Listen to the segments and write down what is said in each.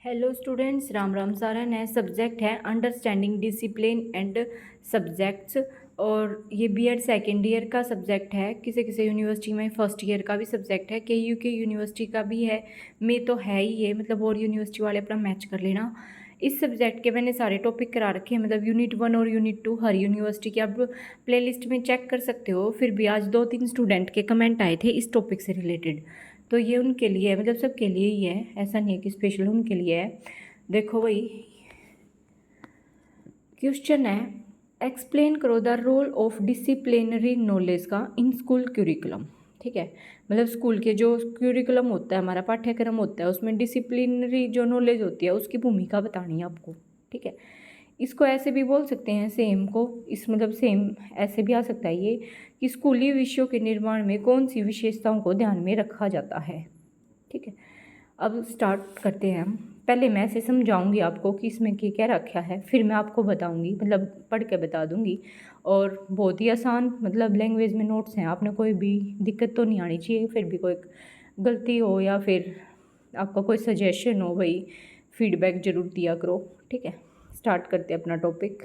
Hello students, Ram Ram सारा। नया subject है अंडरस्टैंडिंग डिसिप्लिन एंड सब्जेक्ट्स। और ये बीएड सेकेंड ईयर का सब्जेक्ट है। किसी किसी यूनिवर्सिटी में फर्स्ट ईयर का भी सब्जेक्ट है, केयू के यूनिवर्सिटी का भी है, में तो है ही ये, मतलब और यूनिवर्सिटी वाले अपना मैच कर लेना। इस सब्जेक्ट के मैंने सारे टॉपिक करा रखे हैं, मतलब यूनिट 1 और यूनिट 2 हर यूनिवर्सिटी की आप प्लेलिस्ट में चेक कर सकते हो। फिर भी आज 2-3 स्टूडेंट के कमेंट आए थे इस टॉपिक से रिलेटेड, तो ये उनके लिए है, मतलब सबके लिए ही है, ऐसा नहीं है कि स्पेशल उनके लिए है। देखो भाई, क्वेश्चन है, एक्सप्लेन करो the role of disciplinary knowledge का इन स्कूल क्यूरिकुलम। ठीक है, मतलब स्कूल के जो क्यूरिकुलम होता है, हमारा पाठ्यक्रम होता है, उसमें डिसिप्लिनरी जो नॉलेज होती है उसकी भूमिका बतानी है आपको। ठीक है, इसको ऐसे भी बोल सकते हैं, सेम को इस मतलब सेम ऐसे भी आ सकता है ये कि स्कूली विषयों के निर्माण में कौन सी विशेषताओं को ध्यान में रखा जाता है। ठीक है, अब स्टार्ट करते हैं हम। पहले मैं ऐसे समझाऊंगी आपको कि इसमें क्या क्या रखा है, फिर मैं आपको बताऊंगी, मतलब पढ़ के बता दूंगी। और बहुत ही आसान मतलब लैंग्वेज में नोट्स हैं, आपने कोई भी दिक्कत तो नहीं आनी चाहिए। फिर भी कोई गलती हो या फिर आपका कोई सजेशन हो भाई, फीडबैक ज़रूर दिया करो। ठीक है, स्टार्ट करते हैं अपना टॉपिक।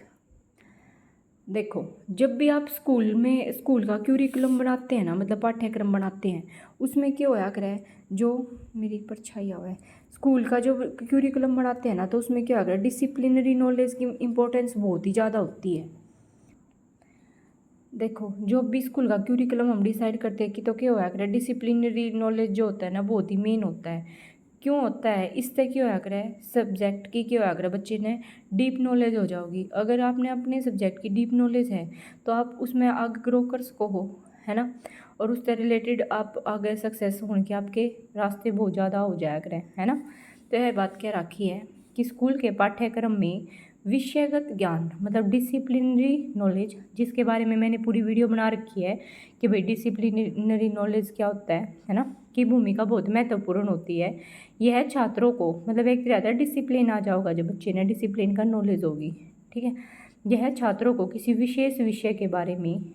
देखो, जब भी आप स्कूल का क्यूरिकुलम बनाते हैं ना, मतलब पाठ्यक्रम बनाते हैं, उसमें क्या होया करे, जो मेरी परछाई हुआ है, स्कूल का जो क्यूरिकुलम बनाते हैं ना, तो उसमें क्या होगा, डिसिप्लिनरी नॉलेज की इम्पोर्टेंस बहुत ही ज़्यादा होती है। देखो, जो भी स्कूल का क्यूरिकुलम हम डिसाइड करते हैं कि तो क्या होया करे, डिसिप्लिनरी नॉलेज जो होता है ना बहुत ही मेन होता है। क्यों होता है, इससे क्या होया करे, सब्जेक्ट की क्या होया करे, बच्चे ने डीप नॉलेज हो जाओगी। अगर आपने अपने सब्जेक्ट की डीप नॉलेज है तो आप उसमें आगे ग्रो कर सको हो, है ना। और उससे रिलेटेड आप आगे सक्सेस होने के आपके रास्ते बहुत ज़्यादा हो जाया करें, है ना। तो यह बात क्या रखी है कि स्कूल के पाठ्यक्रम में विषयगत ज्ञान मतलब डिसिप्लिनरी नॉलेज, जिसके बारे में मैंने पूरी वीडियो बना रखी है कि भाई डिसिप्लिनरी नॉलेज क्या होता है ना, की भूमिका बहुत महत्वपूर्ण होती है। यह छात्रों को मतलब एक रहता है डिसिप्लिन आ जाओगा जब बच्चे ने डिसिप्लिन का नॉलेज होगी। ठीक है, यह छात्रों को किसी विशेष विषय के बारे में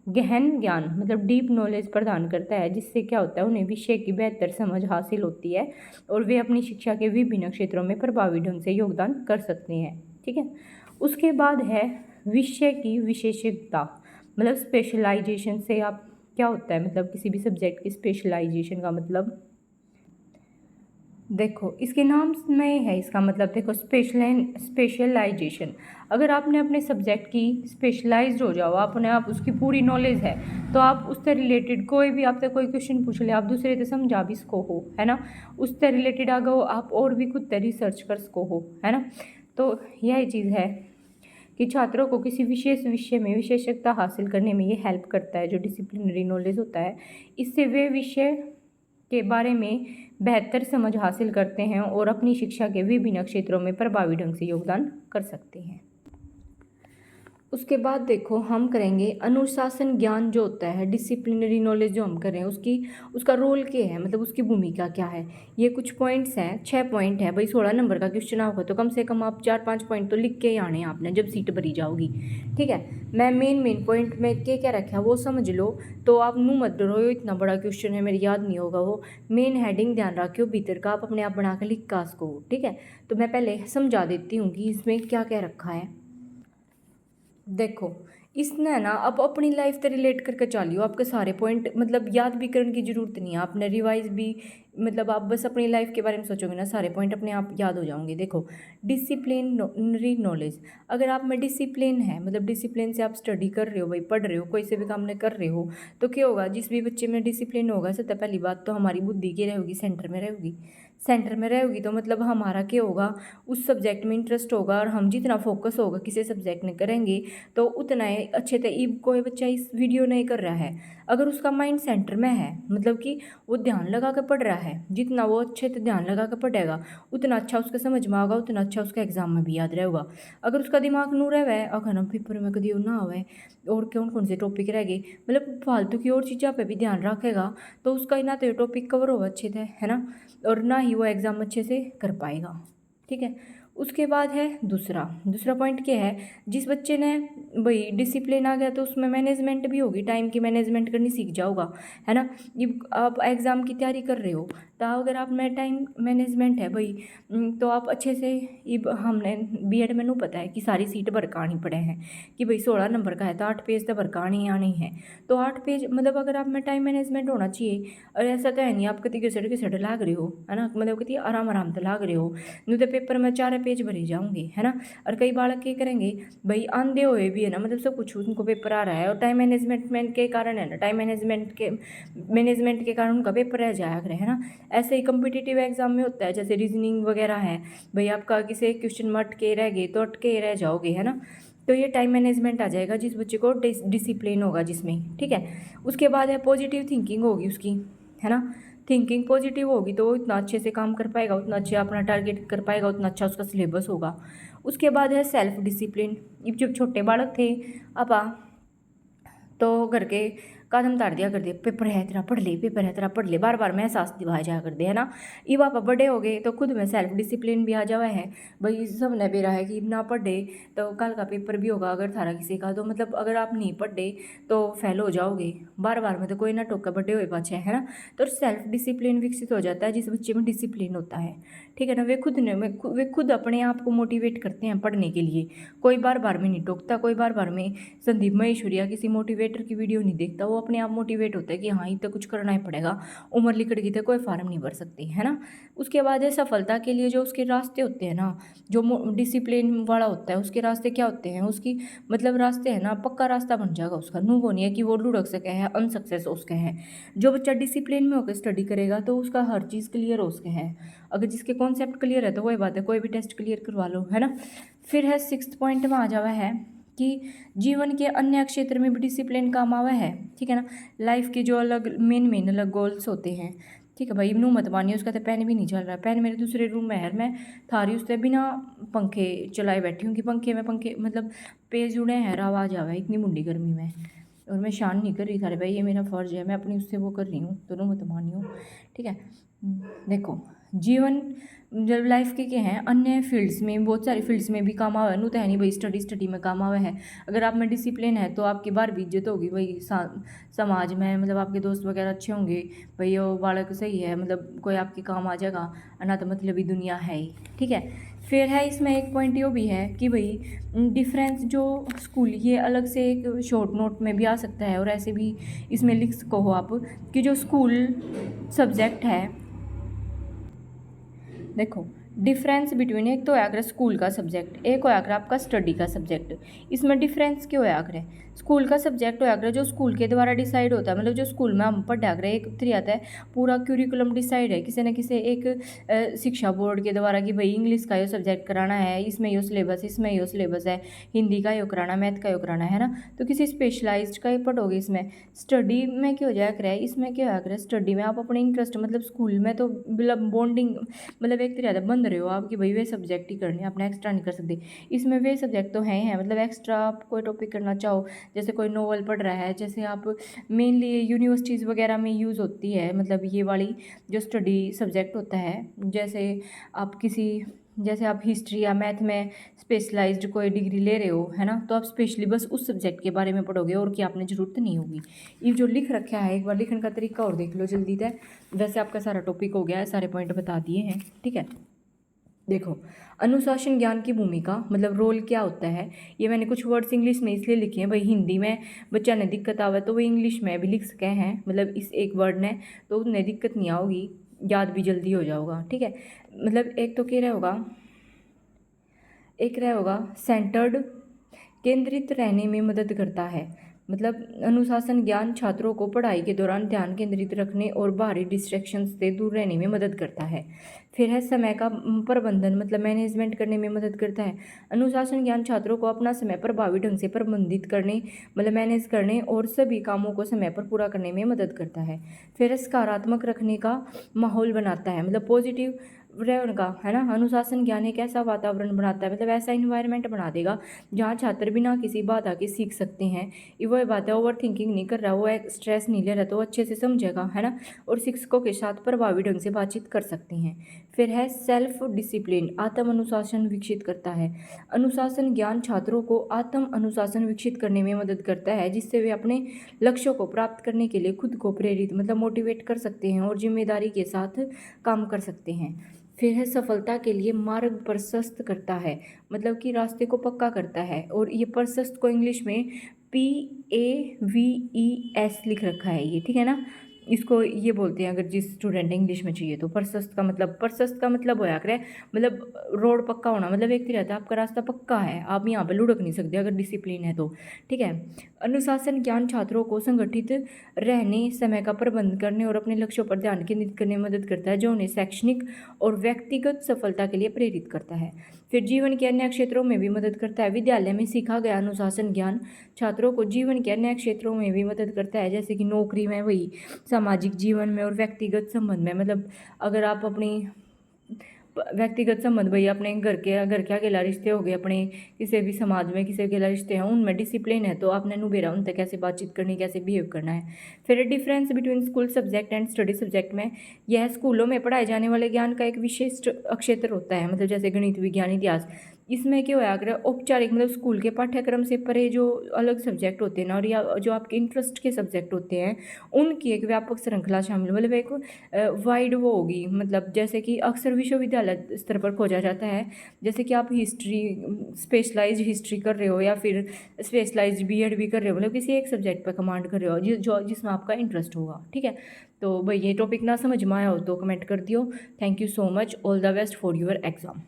गहन ज्ञान मतलब डीप नॉलेज प्रदान करता है, जिससे क्या होता है, उन्हें विषय की बेहतर समझ हासिल होती है और वे अपनी शिक्षा के विभिन्न क्षेत्रों में प्रभावी ढंग से योगदान कर सकते हैं। ठीक है, उसके बाद है विषय की विशेषज्ञता मतलब स्पेशलाइजेशन से आप क्या होता है, मतलब किसी भी सब्जेक्ट की स्पेशलाइजेशन का मतलब, देखो इसके नाम में है इसका मतलब, देखो स्पेशलाइजेशन, अगर आपने अपने सब्जेक्ट की स्पेशलाइज्ड हो जाओ, आपने आप उसकी पूरी नॉलेज है, तो आप उससे रिलेटेड कोई भी आपसे कोई क्वेश्चन पूछ ले, आप दूसरे से समझा भी सको हो, है ना। उससे रिलेटेड आगे हो आप और भी खुद रिसर्च कर सको हो, है ना। तो यही चीज़ है कि छात्रों को किसी विशेष विषय में विशेषज्ञता हासिल करने में ये हेल्प करता है, जो डिसिप्लिनरी नॉलेज होता है। इससे वे विषय के बारे में बेहतर समझ हासिल करते हैं और अपनी शिक्षा के विभिन्न क्षेत्रों में प्रभावी ढंग से योगदान कर सकते हैं। उसके बाद देखो हम करेंगे अनुशासन ज्ञान जो होता है, डिसिप्लिनरी नॉलेज जो हम कर रहे हैं उसका रोल क्या है, मतलब उसकी भूमिका क्या है। ये कुछ पॉइंट्स हैं, 6 पॉइंट है भाई। 16 नंबर का क्वेश्चन होगा तो कम से कम आप 4-5 पॉइंट तो लिख के ही आने हैं आपने जब सीट भरी जाओगी। ठीक है, मैं मेन पॉइंट में क्या क्या रखा है वो समझ लो, तो आप मुँह मत डरो, इतना बड़ा क्वेश्चन है मेरे याद नहीं होगा वो। मेन हेडिंग ध्यान रखियो, भीतर का आप अपने आप बना कर लिख का सको। ठीक है, तो मैं पहले समझा देती हूँ कि इसमें क्या क्या रखा है। देखो, इसने ना अब अपनी लाइफ से रिलेट करके चलियो, आपके सारे पॉइंट मतलब याद भी करने की जरूरत नहीं है, आपने रिवाइज भी मतलब आप बस अपनी लाइफ के बारे में सोचोगे ना, सारे पॉइंट अपने आप याद हो जाओगे। देखो, डिसिप्लिनरी नॉलेज, अगर आप में डिसिप्लिन है मतलब डिसिप्लिन से आप स्टडी कर रहे हो भाई, पढ़ रहे हो, कोई से भी काम नहीं कर रहे हो, तो क्या होगा, जिस भी बच्चे में डिसिप्लिन होगा, सबसे पहली बात तो हमारी बुद्धि की रहेगी, सेंटर में रहेगी। सेंटर में रहेगी तो मतलब हमारा क्या होगा, उस सब्जेक्ट में इंटरेस्ट होगा, और हम जितना फोकस होगा किसी सब्जेक्ट में करेंगे तो उतना ही अच्छे से। इब कोई बच्चा इस वीडियो नहीं कर रहा है, अगर उसका माइंड सेंटर में है मतलब कि वो ध्यान लगा कर पढ़ रहा है, जितना वो अच्छे से ध्यान लगा कर पढ़ेगा उतना अच्छा उसके समझ में आएगा, उतना अच्छा उसका एग्जाम में भी याद रहेगा। अगर उसका दिमाग नू रहे अगर ना पेपर में कभी ना आवे और कौन कौन से टॉपिक रह गए, मतलब फालतू की और चीज़ों पे भी ध्यान रखेगा, तो उसका ना तो टॉपिक कवर होगा अच्छे से, है ना, और ना ही वो एग्ज़ाम अच्छे से कर पाएगा। ठीक है, उसके बाद है दूसरा दूसरा पॉइंट क्या है, जिस बच्चे ने भाई डिसिप्लिन आ गया तो उसमें मैनेजमेंट भी होगी, टाइम की मैनेजमेंट करनी सीख जाओगा, है ना। ये आप एग्ज़ाम की तैयारी कर रहे हो तो अगर आप में टाइम मैनेजमेंट है भाई, तो आप अच्छे से ये हमने बीएड में नू पता है कि सारी सीट भरकानी पड़े हैं कि भाई 16 नंबर का है तो 8 पेज तो भरकानी आनी है। तो 8 पेज मतलब अगर आप में टाइम मैनेजमेंट होना चाहिए, और ऐसा तो है नहीं आप कति घिसट लाग रहे हो, है ना, मतलब कति आराम आराम तो लाग रहे हो, नहीं तो पेपर में 4 पेज भरे जाऊंगे, है ना। और कई बालक क्या करेंगे भाई, आंधे हुए भी है ना, मतलब सब कुछ उनको पेपर आ रहा है और टाइम मैनेजमेंट के कारण है ना, टाइम मैनेजमेंट के कारण उनका पेपर रह जाया करे, है ना। ऐसे ही कम्पिटिटिव एग्जाम में होता है, जैसे रीजनिंग वगैरह है भाई, आपका किसी एक क्वेश्चन में अटके रह गए तो अटके रह जाओगे, है ना। तो ये टाइम मैनेजमेंट आ जाएगा जिस बच्चे को डिसिप्लिन होगा जिसमें, ठीक है। उसके बाद है पॉजिटिव थिंकिंग होगी उसकी, है ना। थिंकिंग पॉजिटिव होगी तो वो इतना अच्छे से काम कर पाएगा, उतना अच्छे अपना टारगेट कर पाएगा, उतना अच्छा उसका सिलेबस होगा। उसके बाद है सेल्फ डिसिप्लिन। जब छोटे बालक थे अपा तो घर के कदम तार दिया कर दे, पेपर है तेरा पढ़ ले, पेपर है तेरा पढ़ ले, बार बार में एहसास दिलाया जाया कर दे, है ना। ये पापा बड़े हो गए तो खुद में सेल्फ डिसिप्लिन भी आ जावा है भाई, सब ने बेरा है कि ना पढ़े तो कल का पेपर भी होगा अगर थारा किसी का, तो मतलब अगर आप नहीं पढ़े तो फेल हो जाओगे, बार बार में तो कोई ना टोका बड़े हुए पाछे, है ना। तो सेल्फ डिसिप्लिन विकसित हो जाता है जिस बच्चे में डिसिप्लिन होता है, ठीक है ना। वे खुद अपने आप को मोटिवेट करते हैं पढ़ने के लिए, कोई बार बार में नहीं टोकता, कोई बार बार में संदीप महेश्वरी या किसी मोटिवेटर की वीडियो नहीं देखता, वो अपने आप मोटिवेट होता है कि हाँ ये तो कुछ करना ही पड़ेगा, उम्र लिकड़ गई तो कोई फार्म नहीं भर सकती, है ना। उसके बाद है सफलता के लिए जो उसके रास्ते होते हैं ना, जो डिसिप्लिन वाला होता है उसके रास्ते क्या होते हैं, उसकी मतलब रास्ते है ना, पक्का रास्ता बन जाएगा उसका, नू वो नहीं है कि वो लुढ़क सके है अनसक्सेस हो सके हैं। जो बच्चा डिसिप्लिन में होकर स्टडी करेगा तो उसका हर चीज़ क्लियर हो सके है, अगर जिसके कॉन्सेप्ट क्लियर है तो वही बात है, कोई भी टेस्ट क्लियर करवा लो, है ना। फिर है 6th पॉइंट में आ जावा है कि जीवन के अन्य क्षेत्र में भी डिसिप्लिन काम आवा है, ठीक है ना। लाइफ के जो अलग मेन अलग गोल्स होते हैं, ठीक है भाई, नू मत मानिए उसका तो पेन भी नहीं चल रहा, पेन मेरे दूसरे रूम में है, मैं थारी उससे बिना पंखे चलाए बैठी हूँ कि पंखे मतलब पेज जुड़े हैं, आवाज़ आवा है इतनी मुंडी गर्मी में, और मैं शान नहीं कर रही थारे भाई, ये मेरा फ़र्ज़ है, मैं अपनी उससे वो कर रही हूँ, दोनों मत मानियो, ठीक है। देखो जीवन जब लाइफ के हैं अन्य फील्ड्स में, बहुत सारी फील्ड्स में भी काम आवा है, नू तो है नहीं भाई स्टडी में काम आवा है। अगर आप में डिसिप्लिन है तो आपकी बार भी इज्जत होगी भाई समाज में, मतलब आपके दोस्त वगैरह अच्छे होंगे भाई, वो बालक सही है, मतलब कोई आपके काम आ जाएगा, ना तो मतलब ही दुनिया है ही, ठीक है। फिर है इसमें एक पॉइंट ये भी है कि भाई डिफरेंस जो स्कूल, ये अलग से एक शॉर्ट नोट में भी आ सकता है और ऐसे भी इसमें लिख सको हो आप कि जो स्कूल सब्जेक्ट है, देखो डिफरेंस बिटवीन, एक तो होया करे स्कूल का सब्जेक्ट, एक होया करे आपका स्टडी का सब्जेक्ट। इसमें डिफरेंस क्यों होया करे, स्कूल का सब्जेक्ट होया करे जो स्कूल के द्वारा डिसाइड होता है, मतलब जो स्कूल में हम पढ़ा करे, एक थ्री आता है पूरा क्यूरिकुलम डिसाइड है किसी न किसी एक शिक्षा बोर्ड के द्वारा कि भाई इंग्लिश का यो सब्जेक्ट कराना है, इसमें यो सिलेबस, इसमें यो सिलेबस है, हिंदी का यो कराना, मैथ का यो कराना है ना, तो किसी स्पेशलाइज्ड का ही पढ़ोगे। इसमें स्टडी में क्या हो जाया करे, इसमें क्या होया करे, स्टडी में आप अपने इंटरेस्ट, मतलब स्कूल में तो मतलब बॉन्डिंग, मतलब एक तरह बंद रहे हो आप कि भाई वे सब्जेक्ट ही करने, अपना एक्स्ट्रा नहीं कर सकते। इसमें वे सब्जेक्ट तो हैं मतलब एक्स्ट्रा आप कोई टॉपिक करना चाहो, जैसे कोई नोवेल पढ़ रहा है, जैसे आप मेनली यूनिवर्सिटीज़ वगैरह में यूज़ होती है, मतलब ये वाली जो स्टडी सब्जेक्ट होता है, जैसे आप जैसे आप हिस्ट्री या मैथ में स्पेशलाइज्ड कोई डिग्री ले रहे हो, है ना, तो आप स्पेशली बस उस सब्जेक्ट के बारे में पढ़ोगे और क्या आपने ज़रूरत नहीं होगी। ये जो लिख रखा है एक बार लिखने का तरीका और देख लो जल्दी से, वैसे आपका सारा टॉपिक हो गया है, सारे पॉइंट बता दिए हैं, ठीक है। देखो अनुशासन ज्ञान की भूमिका, मतलब रोल क्या होता है, ये मैंने कुछ वर्ड्स इंग्लिश में इसलिए लिखे हैं भाई, हिंदी में बच्चा ने दिक्कत आवे तो वो इंग्लिश में भी लिख सके हैं, मतलब इस एक वर्ड ने तो उन्हें दिक्कत नहीं आओगी, याद भी जल्दी हो जाओगा, ठीक है। मतलब एक तो क्या रहा होगा सेंटर्ड, केंद्रित रहने में मदद करता है, मतलब अनुशासन ज्ञान छात्रों को पढ़ाई के दौरान ध्यान केंद्रित रखने और बाहरी डिस्ट्रैक्शंस से दूर रहने में मदद करता है। फिर है समय का प्रबंधन, मतलब मैनेजमेंट करने में मदद करता है। अनुशासन ज्ञान छात्रों को अपना समय प्रभावी ढंग से प्रबंधित करने, मतलब मैनेज करने और सभी कामों को समय पर पूरा करने में मदद करता है। फिर है सकारात्मक रखने का माहौल बनाता है, मतलब पॉजिटिव रहे उनका, है ना। अनुशासन ज्ञान एक ऐसा वातावरण बनाता है, मतलब ऐसा इन्वायरमेंट बना देगा जहाँ छात्र बिना किसी बाधा के सीख सकते हैं। वो बात है, ओवर थिंकिंग नहीं कर रहा, वो एक स्ट्रेस नहीं ले रहा, तो वो अच्छे से समझेगा, है ना। और शिक्षकों के साथ प्रभावी ढंग से बातचीत कर सकते हैं। फिर है सेल्फ डिसिप्लिन, आत्म अनुशासन विकसित करता है। अनुशासन ज्ञान छात्रों को आत्म अनुशासन विकसित करने में मदद करता है, जिससे वे अपने लक्ष्यों को प्राप्त करने के लिए खुद को प्रेरित मतलब मोटिवेट कर सकते हैं और जिम्मेदारी के साथ काम कर सकते हैं। फिर है सफलता के लिए मार्ग प्रशस्त करता है, मतलब कि रास्ते को पक्का करता है। और ये प्रशस्त को इंग्लिश में PAVES लिख रखा है ये, ठीक है ना। इसको ये बोलते हैं, अगर जिस स्टूडेंट ने इंग्लिश में चाहिए तो प्रशस्त का मतलब होया करे मतलब रोड पक्का होना, मतलब एक रहता है आपका रास्ता पक्का है, आप यहाँ पे लुढ़क नहीं सकते अगर डिसिप्लिन है तो, ठीक है। अनुशासन ज्ञान छात्रों को संगठित रहने, समय का प्रबंध करने और अपने लक्ष्यों पर ध्यान केंद्रित करने में मदद करता है, जो उन्हें शैक्षणिक और व्यक्तिगत सफलता के लिए प्रेरित करता है। फिर जीवन के अन्य क्षेत्रों में भी मदद करता है। विद्यालय में सीखा गया अनुशासन ज्ञान छात्रों को जीवन के अन्य क्षेत्रों में भी मदद करता है, जैसे कि नौकरी में, वही सामाजिक जीवन में और व्यक्तिगत संबंध में। मतलब अगर आप अपनी व्यक्तिगत संबंध, भैया अपने घर के अकेला रिश्ते हो गए, अपने किसी भी समाज में किसी अकेला रिश्ते हैं, उनमें डिसिप्लिन है तो आपने नुबेरा उनसे कैसे बातचीत करनी, कैसे बिहेव करना है। फिर difference between school subject and study subject में, यह स्कूलों में पढ़ाए जाने वाले ज्ञान का एक विशिष्ट क्षेत्र होता है, मतलब जैसे गणित, विज्ञान, इतिहास। इसमें क्या होया अगर औपचारिक मतलब स्कूल के पाठ्यक्रम से परे जो अलग सब्जेक्ट होते हैं ना, और या जो आपके इंटरेस्ट के सब्जेक्ट होते हैं, उनकी एक व्यापक श्रृंखला शामिल, मतलब एक वाइड वो होगी। मतलब जैसे कि अक्सर विश्वविद्यालय स्तर पर खोजा जाता है, जैसे कि आप हिस्ट्री, स्पेशलाइज हिस्ट्री कर रहे हो या फिर स्पेशलाइज BEd भी कर रहे हो, मतलब किसी एक सब्जेक्ट पर कमांड कर रहे हो जिसमें आपका इंटरेस्ट होगा, ठीक है। तो भाई ये टॉपिक ना समझ में आया हो तो कमेंट कर दियो। Thank you so much, all the best for your exam.